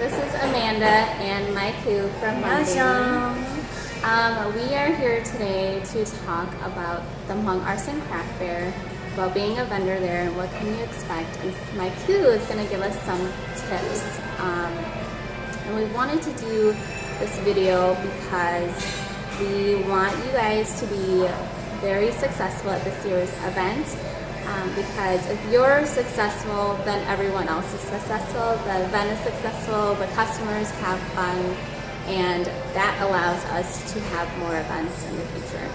this is Amanda and Mykou from vending. We are here today to talk about the Hmong Arts and Craft Fair, about being a vendor there and what can you expect. And Mykou is going to give us some tips. And we wanted to do this video because we want you guys to be very successful at this year's event. Because if you're successful, then everyone else is successful, the event is successful, the customers have fun, and that allows us to have more events in the future.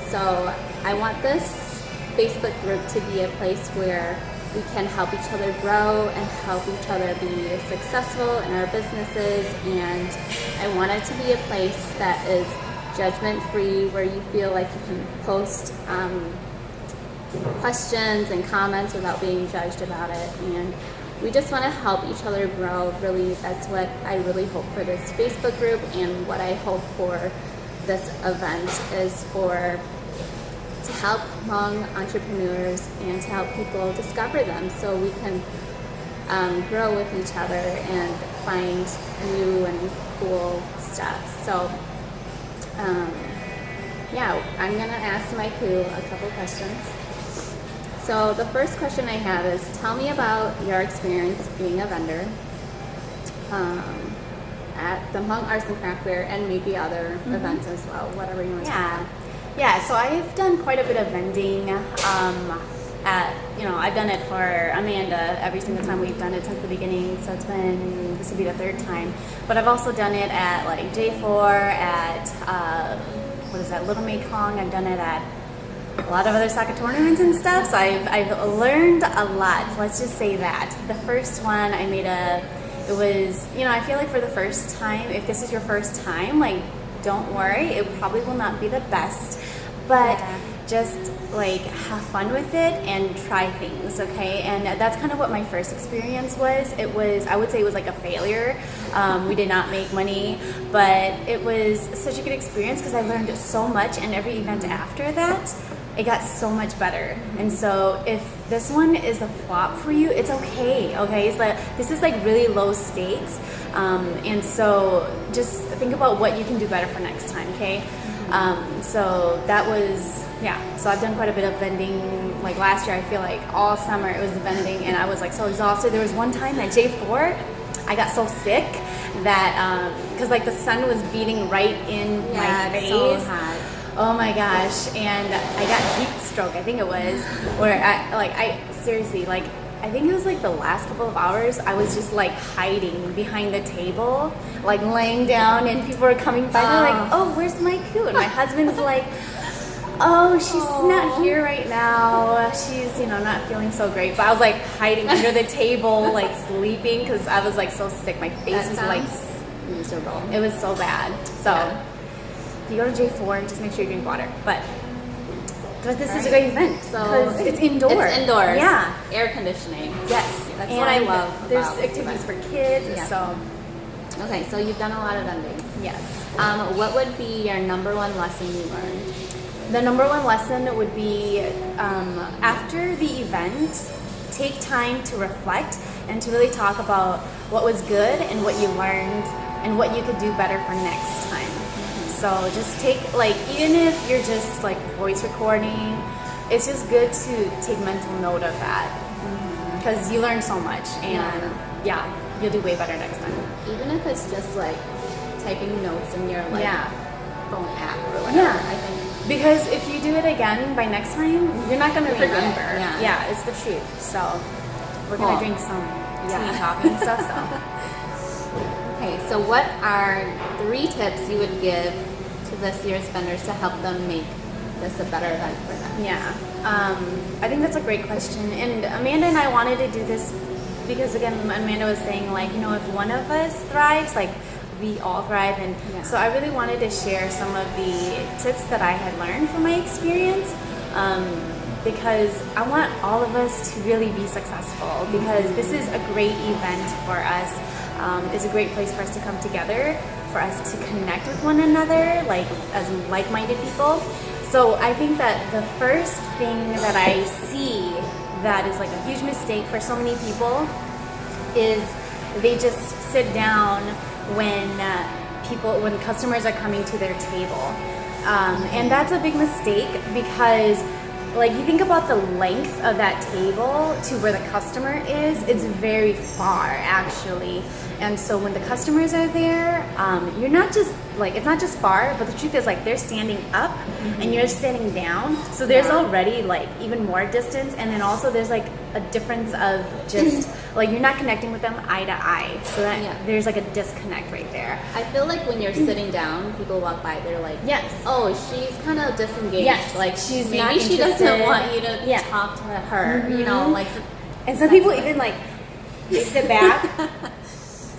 So I want this Facebook group to be a place where we can help each other grow and help each other be successful in our businesses, and I want it to be a place that is judgment-free, where you feel like you can post questions and comments without being judged about it, and we just want to help each other grow. Really, that's what I really hope for this Facebook group, and what I hope for this event is to help Hmong entrepreneurs and to help people discover them, so we can grow with each other and find new and cool stuff. So yeah, I'm gonna ask Mykou a couple questions. So the first question I have is, tell me about your experience being a vendor at the Hmong Arts and Craft Fair, and maybe other events as well, whatever you want to talk about. Yeah, so I've done quite a bit of vending. I've done it for Amanda every single time. We've done it since the beginning, so this will be the third time. But I've also done it at like J4, at Little Mykou. I've done it at a lot of other soccer tournaments and stuff, so I've learned a lot. Let's just say that. The first one I made I feel like for the first time, if this is your first time, like, don't worry, it probably will not be the best, but just like have fun with it and try things, okay? And that's kind of what my first experience was. I would say it was like a failure. We did not make money, but it was such a good experience because I learned so much, and every event after that, it got so much better. And so if this one is a flop for you, it's okay, okay? It's like, this is like really low stakes. And so just think about what you can do better for next time, okay? So that was, so I've done quite a bit of vending. Like last year, I feel like all summer it was vending, and I was like so exhausted. There was one time at J4, I got so sick that, because like the sun was beating right in my face. So hot. Oh my gosh, and I got heat stroke, I think it was, where I seriously, like, I think it was like the last couple of hours, I was just like hiding behind the table, like laying down, and people were coming by, they're like, oh, where's Mykou? And my husband's like, oh, she's not here right now, she's, not feeling so great. But I was like hiding under the table, like sleeping, because I was like so sick, my face was like miserable. It was so bad. So if you go to J4, just make sure you drink water. But this is a great event. So it's indoors. It's indoors. Yeah. Air conditioning. Yes. That's what I love. There's activities for kids. Yeah. So. Okay, so you've done a lot of vending. Yes. What would be your number one lesson you learned? The number one lesson would be, after the event, take time to reflect and to really talk about what was good and what you learned and what you could do better for next time. So just take, like, even if you're just like voice recording, it's just good to take mental note of that, because you learn so much, and you'll do way better next time. Even if it's just like typing notes in your phone app or whatever. Yeah, I think, because if you do it again by next time, you're not gonna remember. Yeah, it's the truth. So we're gonna drink some tea, coffee, and stuff. So. Okay, so what are 3 tips you would give to this year's vendors to help them make this a better event for them? I think that's a great question. And Amanda and I wanted to do this because, again, Amanda was saying, like, if one of us thrives, like, we all thrive. And so I really wanted to share some of the tips that I had learned from my experience, because I want all of us to really be successful, because this is a great event for us. It's a great place for us to come together, for us to connect with one another, like as like-minded people. So I think that the first thing that I see that is like a huge mistake for so many people is they just sit down when when customers are coming to their table. And that's a big mistake because like you think about the length of that table to where the customer is, it's very far actually. And so when the customers are there, you're not just like, it's not just far, but the truth is like they're standing up and you're standing down. So there's already like even more distance. And then also there's like a difference of just like you're not connecting with them eye to eye. So that there's like a disconnect right there. I feel like when you're sitting down, people walk by, they're like, Yes. oh, she's kind of disengaged. Yes. Like she's not maybe she doesn't interested. want you to talk to her. You know, like. And some people even like they sit back.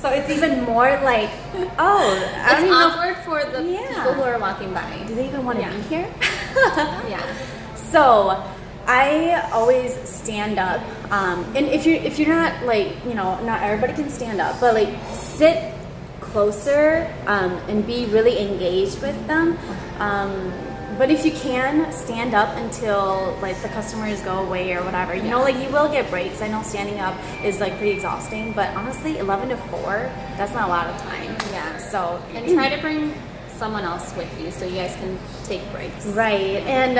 So it's even more like, oh, I don't It's even know. awkward for the people who are walking by. Do they even want to be here? Yeah. So I always stand up, and if you're not like, you know, not everybody can stand up, but like sit closer and be really engaged with them. But if you can, stand up until like the customers go away or whatever. You know, like you will get breaks. I know standing up is like pretty exhausting, but honestly, 11 to 4, that's not a lot of time. Yeah. So And try to bring someone else with you so you guys can take breaks. Right. And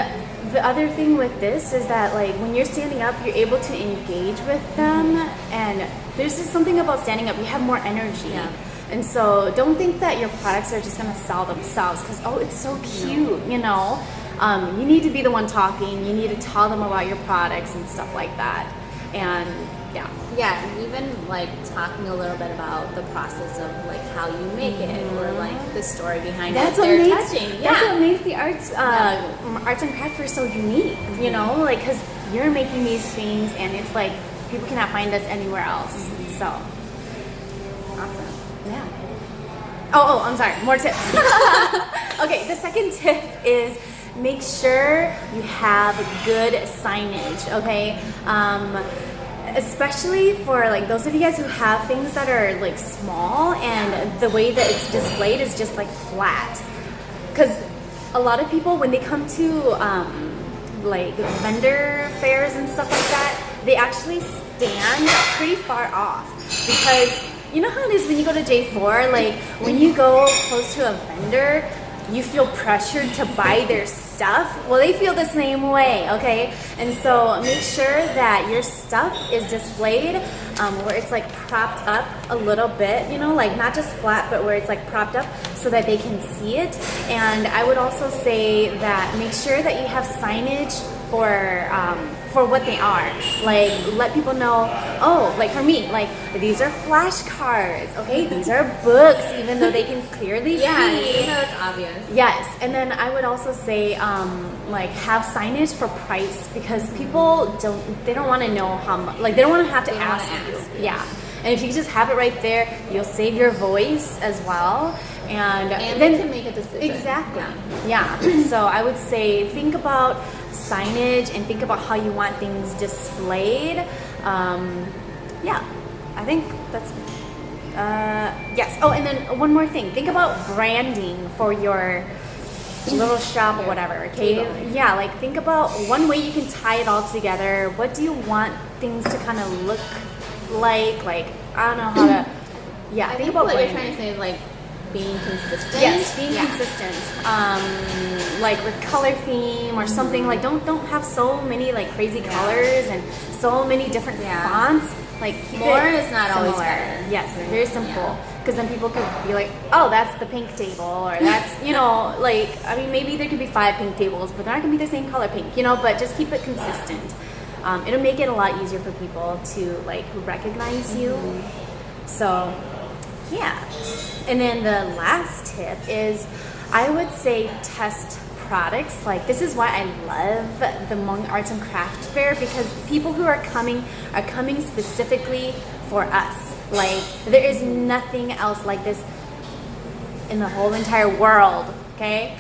the other thing with this is that like when you're standing up, you're able to engage with them, and there's just something about standing up, you have more energy. Yeah. And so don't think that your products are just going to sell themselves because, oh, it's so cute, you know. You need to be the one talking. You need to tell them about your products and stuff like that. And Yeah, and even like talking a little bit about the process of like how you make it or like the story behind that's it. what They're makes touching. that's what makes the arts and craft fair so unique, you know, like because you're making these things and it's like people cannot find us anywhere else. So awesome. Yeah. Oh, I'm sorry. More tips. Okay, the second tip is make sure you have good signage. Okay. Especially for like those of you guys who have things that are like small and the way that it's displayed is just like flat. Because a lot of people when they come to like vendor fairs and stuff like that, they actually stand pretty far off because you know how it is when you go to J4, like when you go close to a vendor, you feel pressured to buy their stuff. Well, they feel the same way, okay? And so make sure that your stuff is displayed where it's like propped up a little bit, you know, like not just flat, but where it's like propped up so that they can see it. And I would also say that make sure that you have signage for what they are. Like let people know, oh, like for me, like these are flashcards, okay? These are books, even though they can clearly see. you know, it's obvious. Yes, and then I would also say like have signage for price because people don't want to know how much, like they don't want to have to ask you. Yeah, and if you just have it right there, you'll save your voice as well. And then they can make a decision. Exactly. Yeah. So I would say think about signage and think about how you want things displayed. Yeah, I think that's yes. Oh, and then one more thing. Think about branding for your little shop or whatever. Okay. Yeah, like think about one way you can tie it all together. What do you want things to kind of look like? Like I don't know how to. Yeah, I think about what branding. you're trying to say is like being consistent. Yes, being consistent. Like with color theme or something. Like don't have so many like crazy colors and so many different fonts. Like keep more it is not always similar. better. Yes, very simple. Because then people could be like, oh, that's the pink table, or that's, you know, like, I mean, maybe there could be 5 pink tables, but they're not gonna be the same color pink, you know. But just keep it consistent. It'll make it a lot easier for people to like recognize you. So yeah. And then the last tip is I would say test products. Like this is why I love the Hmong Arts and Craft Fair, because people who are coming specifically for us. Like there is nothing else like this in the whole entire world, okay?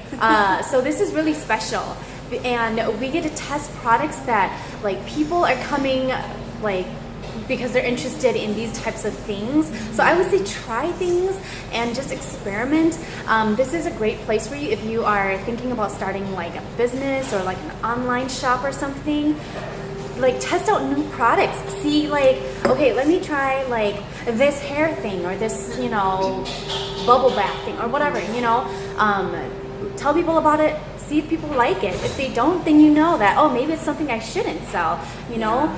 So this is really special. And we get to test products that like people are coming like because they're interested in these types of things. So I would say try things and just experiment. This is a great place for you if you are thinking about starting like a business or like an online shop or something. like test out new products. See, like, okay, let me try like this hair thing or this, you know, bubble bath thing or whatever, you know. Tell people about it. See if people like it. If they don't, then you know that, oh, maybe it's something I shouldn't sell, you know.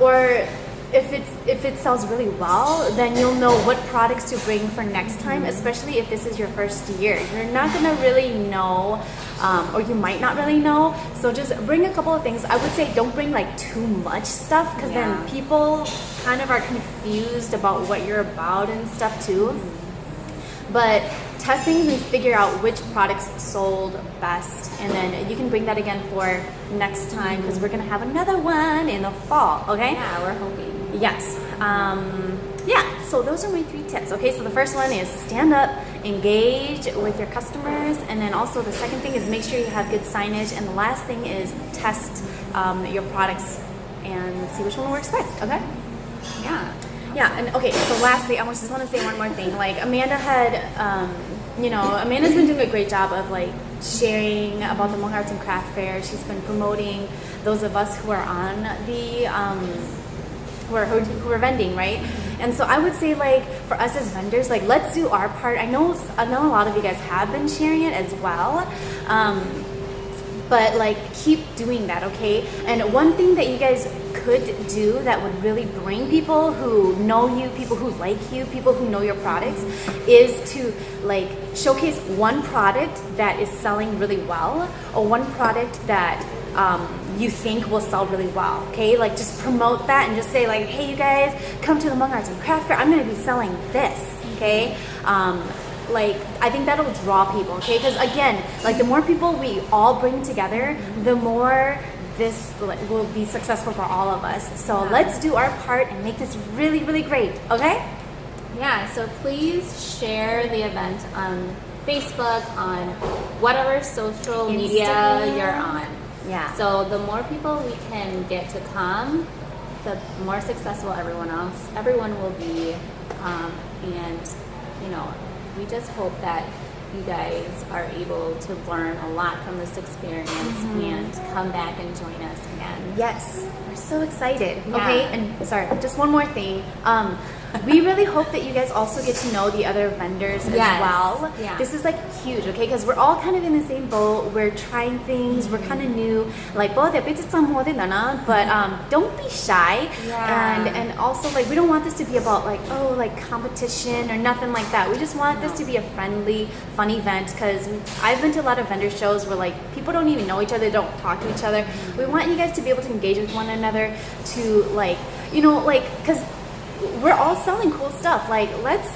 Or if it sells really well, then you'll know what products to bring for next time, especially if this is your first year. You're not gonna really know, or you might not really know. So just bring a couple of things. I would say don't bring like too much stuff, because then people kind of are confused about what you're about and stuff too. But test things and figure out which products sold best, and then you can bring that again for next time, because we're gonna have another one in the fall. Okay? Yeah, we're hoping. Yes. Yeah. So those are my 3 tips. Okay. So the first one is stand up, engage with your customers, and then also the second thing is make sure you have good signage, and the last thing is test your products and see which one works best. Okay. Yeah. Yeah, and okay, so lastly, I just want to say one more thing. Like, Amanda had, you know, Amanda's been doing a great job of like sharing about the Hmong Arts and Craft Fair. She's been promoting those of us who are on the, who are vending, right? And so I would say, like, for us as vendors, like, let's do our part. I know a lot of you guys have been sharing it as well. But like, keep doing that, okay? And one thing that you guys could do that would really bring people who know you, people who like you, people who know your products, is to like showcase one product that is selling really well, or one product that you think will sell really well, okay? Like, just promote that and just say like, hey, you guys, come to the Hmong Arts and Craft Fair. I'm gonna be selling this, okay? Like, I think that'll draw people, okay? Because again, like, the more people we all bring together, the more this will be successful for all of us. So let's do our part and make this really, really great, okay? Yeah, so please share the event on Facebook, on whatever social media you're on. Yeah. So the more people we can get to come, the more successful everyone will be. And, you know, we just hope that you guys are able to learn a lot from this experience and come back and join us again. Yes, we're so excited. Yeah. Okay, and sorry, just one more thing. We really hope that you guys also get to know the other vendors as well. Yeah. This is like huge, okay? Because we're all kind of in the same boat. We're trying things. We're kind of new. Like, but don't be shy. Yeah. And also, like, we don't want this to be about like, oh, like competition or nothing like that. We just want this to be a friendly, fun event, because I've been to a lot of vendor shows where like people don't even know each other, don't talk to each other. We want you guys to be able to engage with one another, to like, you know, like, because we're all selling cool stuff. Like, let's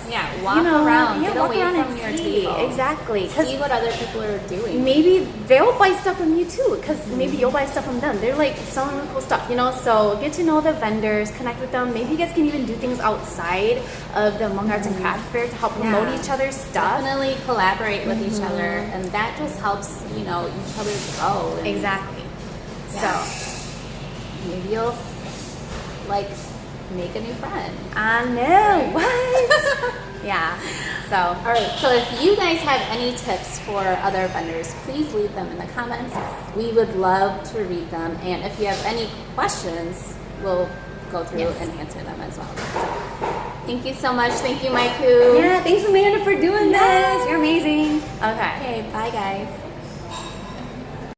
walk around, get walk away around from and your see. table. Exactly. See what other people are doing. Maybe they'll buy stuff from you too, because maybe you'll buy stuff from them. They're like selling really cool stuff, you know. So get to know the vendors, connect with them. Maybe you guys can even do things outside of the Hmong Arts and Craft Fair to help promote each other's stuff. Definitely collaborate with each other, and that just helps, you know, each other grow. And Exactly. Yeah. So maybe you'll like make a new friend. I know. What? Yeah. So, all right. So if you guys have any tips for other vendors, please leave them in the comments. We would love to read them. And if you have any questions, we'll go through and answer them as well. So, thank you so much. Thank you, Mykou. yeah, thanks Amanda for doing this. You're amazing. Okay. Okay. Bye, guys.